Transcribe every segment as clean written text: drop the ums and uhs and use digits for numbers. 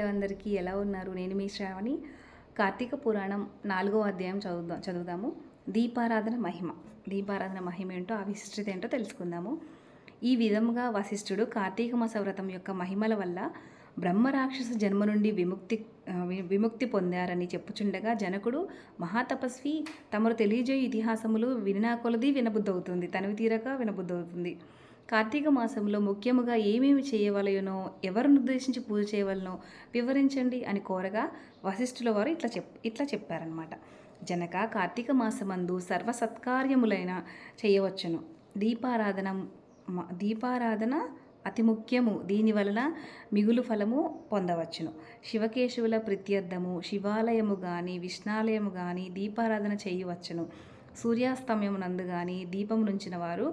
అందరికీ ఎలా ఉన్నారు? నేను మీ శ్రావణి. కార్తీక పురాణం 4వ అధ్యాయం చదువుదాము. దీపారాధన మహిమ ఏంటో, ఆ విశిష్టత ఏంటో తెలుసుకుందాము. ఈ విధంగా వశిష్ఠుడు కార్తీక మాస వ్రతం యొక్క మహిమల వల్ల బ్రహ్మరాక్షస జన్మ నుండి విముక్తి పొందారని చెప్పుచుండగా, జనకుడు మహాతపస్వి తమరు తెలియజేయు ఇతిహాసములు వినినా కొలది వినబుద్ధవుతుంది, తనివి తీరక వినబుద్ధవుతుంది. కార్తీక మాసంలో ముఖ్యముగా ఏమేమి చేయవలయనో, ఎవరిని ఉద్దేశించి పూజ చేయవలనో వివరించండి అని కోరగా, వశిష్ఠుల వారు ఇట్లా చెప్పారనమాట. జనక, కార్తీక మాసమందు సర్వసత్కార్యములైన చేయవచ్చును. దీపారాధన అతి ముఖ్యము. దీని వలన మిగులు ఫలము పొందవచ్చును. శివకేశవుల ప్రీత్యర్థము శివాలయము గాని విష్ణాలయము గాని దీపారాధన చేయవచ్చును. సూర్యాస్తమయమునందు గాని దీపం నుంచిన వారు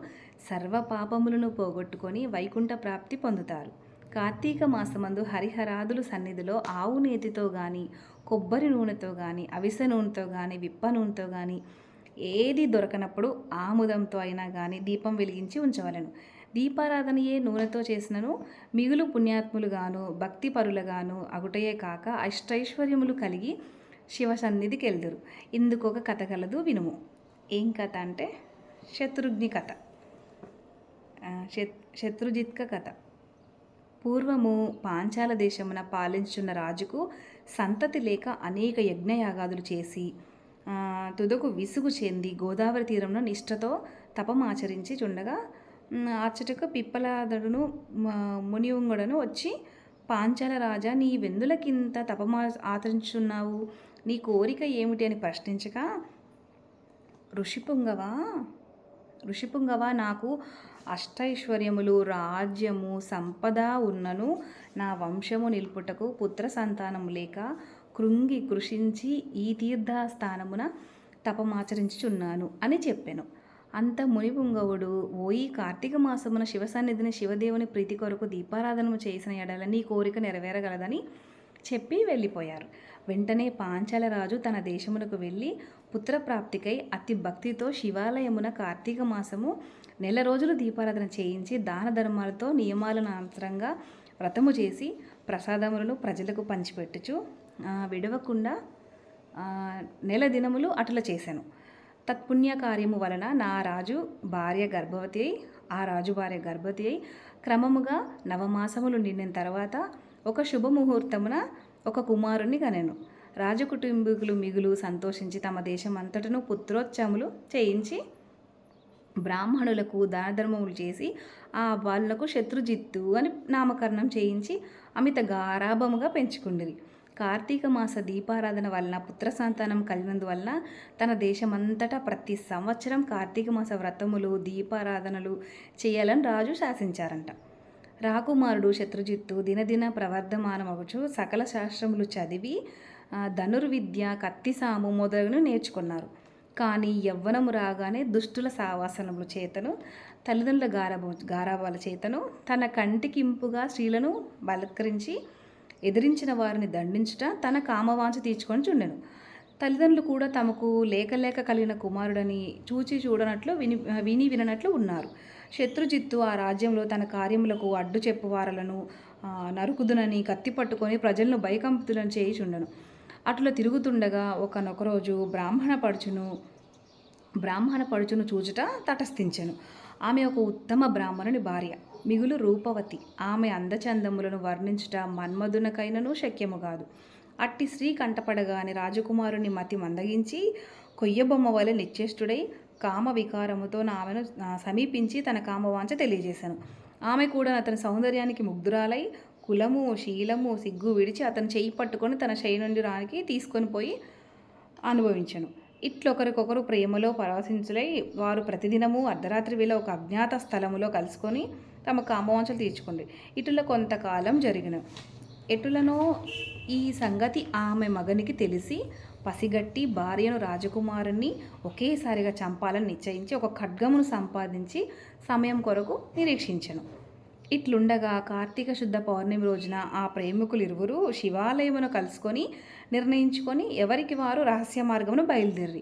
సర్వ పాపములను పోగొట్టుకొని వైకుంఠ ప్రాప్తి పొందుతారు. కార్తీక మాసమందు హరిహరాదులు సన్నిధిలో ఆవు నేతితో గాని, కొబ్బరి నూనెతో గాని, అవిసె నూనెతో గాని, విప్ప నూనెతో గాని ఏది దొరకనప్పుడు ఆముదంతో అయినా గాని దీపం వెలిగించి ఉంచవలెను. దీపారాధనయే నూనెతో చేసినను మిగులు పుణ్యాత్ములుగాను భక్తి పరులుగాను అగుటయే కాక అష్టైశ్వర్యములు కలిగి శివ సన్నిధికి వెళ్దురు. ఇందుకొక కథ కలదు, వినుము. ఏం కథ అంటే శత్రుఘ్ని కథ, శత్రుజిత్క కథ. పూర్వము పాంచాల దేశమున పాలించున్న రాజుకు సంతతి లేక అనేక యజ్ఞయాగాదులు చేసి తుదకు విసుగు చెంది గోదావరి తీరంలో నిష్ఠతో తపమాచరించి చుండగా, అచ్చటకు పిప్పలాదుడును మునివుంగుడను వచ్చి, పాంచాల రాజా, నీ వెందులకింత ఆచరించున్నావు? నీ కోరిక ఏమిటి అని ప్రశ్నించగా, ఋషిపుంగవా, నాకు అష్టైశ్వర్యములు, రాజ్యము, సంపద ఉన్నను నా వంశము నిలుపుటకు పుత్ర సంతానము లేక కృంగి కృషించి ఈ తీర్థస్థానమున తపమాచరించుచున్నాను అని చెప్పాను. అంత మునిపుంగవుడు, ఓయి కార్తీక మాసమున శివసన్నిధిని శివదేవుని ప్రీతి కొరకు దీపారాధనము చేసిన ఎడల నీ కోరిక నెరవేరగలదని చెప్పి వెళ్ళిపోయారు. వెంటనే పాంచాలరాజు తన దేశమునకు వెళ్ళి పుత్రప్రాప్తికై అతి భక్తితో శివాలయమున కార్తీక మాసము 4 రోజులు దీపారాధన చేయించి దాన ధర్మాలతో నియమాలను అనుసరంగా వ్రతము చేసి ప్రసాదములను ప్రజలకు పంచిపెట్టుచు విడవకుండా 4 దినములు అటుల చేశాను. తత్పుణ్యకార్యము వలన ఆ రాజు భార్య గర్భవతి అయి క్రమముగా 9 మాసములు నిండిన తర్వాత ఒక శుభముహూర్తమున ఒక కుమారుని కనెను. రాజకుటుంబీకులు మిగులు సంతోషించి తమ దేశమంతటను పుత్రోత్సవములు చేయించి బ్రాహ్మణులకు దానధర్మములు చేసి ఆ బాలునకు శత్రుజిత్తు అని నామకరణం చేయించి అమిత గారాభముగా పెంచుకుండిరి. కార్తీక మాస దీపారాధన వలన పుత్ర సంతానం కలిగినందువలన తన దేశమంతటా ప్రతి సంవత్సరం కార్తీక మాస వ్రతములు, దీపారాధనలు చేయాలని రాజు శాసించారంట. రాకుమారుడు శత్రుజిత్తు దినదిన ప్రవర్ధమానమగుచు సకల శాస్త్రములు చదివి ధనుర్విద్య, కత్తిసాము మొదలగును నేర్చుకున్నారు. కానీ యవ్వనము రాగానే దుష్టుల సావాసనముల చేతను, తల్లిదండ్రుల గారాబాల చేతను, తన కంటికింపుగా స్త్రీలను బలత్కరించి ఎదిరించిన వారిని దండించుట, తన కామవాంఛ తీర్చుకొని చుండెను. తల్లిదండ్రులు కూడా తమకు లేక కలిగిన కుమారుడని చూచి చూడనట్లు విననట్లు ఉన్నారు. శత్రుజిత్తు ఆ రాజ్యంలో తన కార్యములకు అడ్డు చెప్పువారలను నరుకుదునని కత్తి పట్టుకొని ప్రజలను భయకంపితులను చేయుచుండెను. అట్లా తిరుగుతుండగా ఒకనొక రోజు బ్రాహ్మణ పడుచును చూచుట తటస్థించెను. ఆమె ఒక ఉత్తమ బ్రాహ్మణుని భార్య, మిగులు రూపవతి. ఆమె అందచందములను వర్ణించుట మన్మధునకైనను శక్యము కాదు. అట్టి స్త్రీ కంటపడగానే రాజకుమారుని మతి మందగించి కొయ్యబొమ్మ వలె నిశ్చేష్టుడై కామ వికారముతో ఆమెను సమీపించి తన కామవాంఛ తెలియజేశాను. ఆమె కూడా అతని సౌందర్యానికి ముగ్ధురాలై కులము, శీలము, సిగ్గు విడిచి అతను చేయి పట్టుకొని తన శయ్య నుండి రానికి తీసుకొని పోయి అనుభవించను. ఇట్లొకరికొకరు ప్రేమలో పరవశించులై వారు ప్రతిదినము అర్ధరాత్రి వేళ ఒక అజ్ఞాత స్థలములో కలుసుకొని తమ కామవాంఛలు తీర్చుకోండి. ఇటుల కొంతకాలం జరిగిన ఎటులనో ఈ సంగతి ఆమె మగనికి తెలిసి పసిగట్టి భార్యను రాజకుమారుని ఒకేసారిగా చంపాలని నిశ్చయించి ఒక ఖడ్గమును సంపాదించి సమయం కొరకు నిరీక్షించెను. ఇట్లుండగా కార్తీక శుద్ధ పౌర్ణమి రోజున ఆ ప్రేమికులు ఇరువురు శివాలయమును కలుసుకొని నిర్ణయించుకొని ఎవరికి వారు రహస్య మార్గమును బయలుదేరి.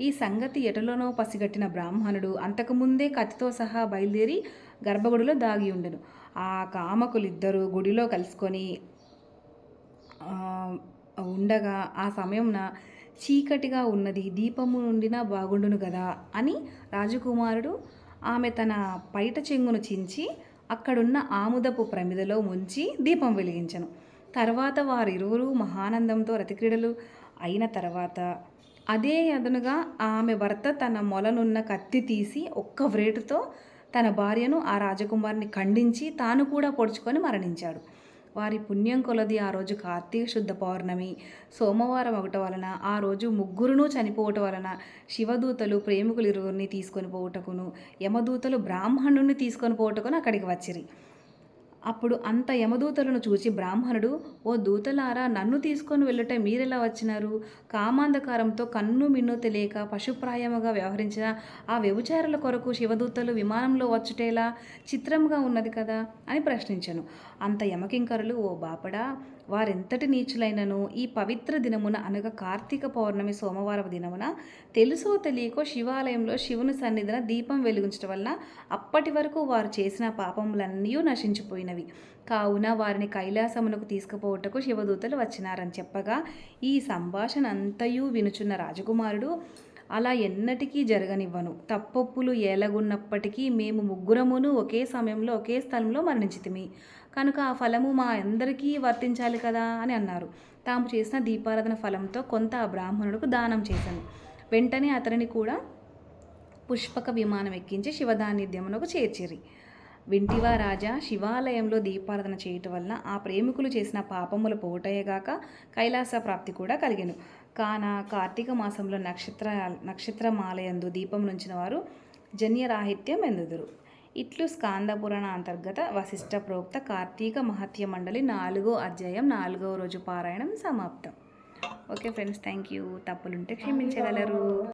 ఈ సంగతి ఎటులోనో పసిగట్టిన బ్రాహ్మణుడు అంతకుముందే కత్తితో సహా బయలుదేరి గర్భగుడిలో దాగి ఉండెను. ఆ కామకులిద్దరూ గుడిలో కలుసుకొని ఆహ్, ఉండగా ఆ సమయంన చీకటిగా ఉన్నది, దీపము నుండినా బాగుండును గదా అని రాజకుమారుడు ఆమె తన పైట చెంగును చించి అక్కడున్న ఆముదపు ప్రమిదలో ముంచి దీపం వెలిగించెను. తర్వాత వారిరువురూ మహానందంతో రతిక్రీడలు అయిన తర్వాత అదే అదనుగా ఆమె భర్త తన మొలనున్న కత్తి తీసి ఒక్క వ్రేటుతో తన భార్యను ఆ రాజకుమారుని ఖండించి తాను కూడా పొడుచుకొని మరణించాడు. వారి పుణ్యం కొలది ఆ రోజు కార్తీక శుద్ధ పౌర్ణమి సోమవారం ఒకటి వలన ఆ రోజు ముగ్గురును చనిపోవటం వలన శివదూతలు ప్రేమికులు ఇరువురిని తీసుకొని పోవుటకును, యమదూతలు బ్రాహ్మణుని తీసుకొని పోవుటకును అక్కడికి వచ్చిరి. అప్పుడు అంత యమదూతలను చూచి బ్రాహ్మణుడు, ఓ దూతలారా, నన్ను తీసుకొని వెళ్ళుట మీరెలా వచ్చినారు? కామాంధకారంతో కన్ను మిన్ను తెలియక పశుప్రాయముగా వ్యవహరించిన ఆ వ్యభిచారుల కొరకు శివదూతలు విమానంలో వచ్చుటేలా? చిత్రంగా ఉన్నది కదా అని ప్రశ్నించెను. అంత యమకింకరులు, ఓ బాపడా, వారెంతటి నీచులైనను ఈ పవిత్ర దినమున అనగా కార్తీక పౌర్ణమి సోమవారపు దినమున తెలుసో తెలియకో శివాలయంలో శివుని సన్నిధిన దీపం వెలిగించటం వలన అప్పటి వరకు వారు చేసిన పాపములన్నీ నశించిపోయినవి. కావున వారిని కైలాసమునకు తీసుకుపోవుటకు శివదూతలు వచ్చినారని చెప్పగా, ఈ సంభాషణ అంతయు వినుచున్న రాజకుమారుడు, అలా ఎన్నటికీ జరగనివ్వను. తప్పొప్పులు ఏలగున్నప్పటికీ మేము ముగ్గురమును ఒకే సమయంలో ఒకే స్థలంలో మరణించితిమి కనుక ఆ ఫలము మా అందరికీ వర్తించాలి కదా అని అన్నారు. తాము చేసిన దీపారాధన ఫలంతో కొంత ఆ బ్రాహ్మణుడికి దానం చేశాను. వెంటనే అతనిని కూడా పుష్పక విమానం ఎక్కించి శివధాన్యమునకు చేర్చిరి. వింటివా రాజా, శివాలయంలో దీపారాధన చేయటం వలన ఆ ప్రేమికులు చేసిన పాపములు పోటయేగాక కైలాస ప్రాప్తి కూడా కలిగెను. కాన కార్తీక మాసంలో నక్షత్రమాలయందు దీపం నుంచిన వారు జన్యరాహిత్యం ఎందుదురు. ఇట్లు స్కాంద పురాణ అంతర్గత వశిష్ఠ ప్రోక్త కార్తీక మహత్య మండలి 4వ అధ్యాయం 4వ రోజు పారాయణం సమాప్తం. Okay friends, thank you. తప్పులుంటే క్షమించగలరు.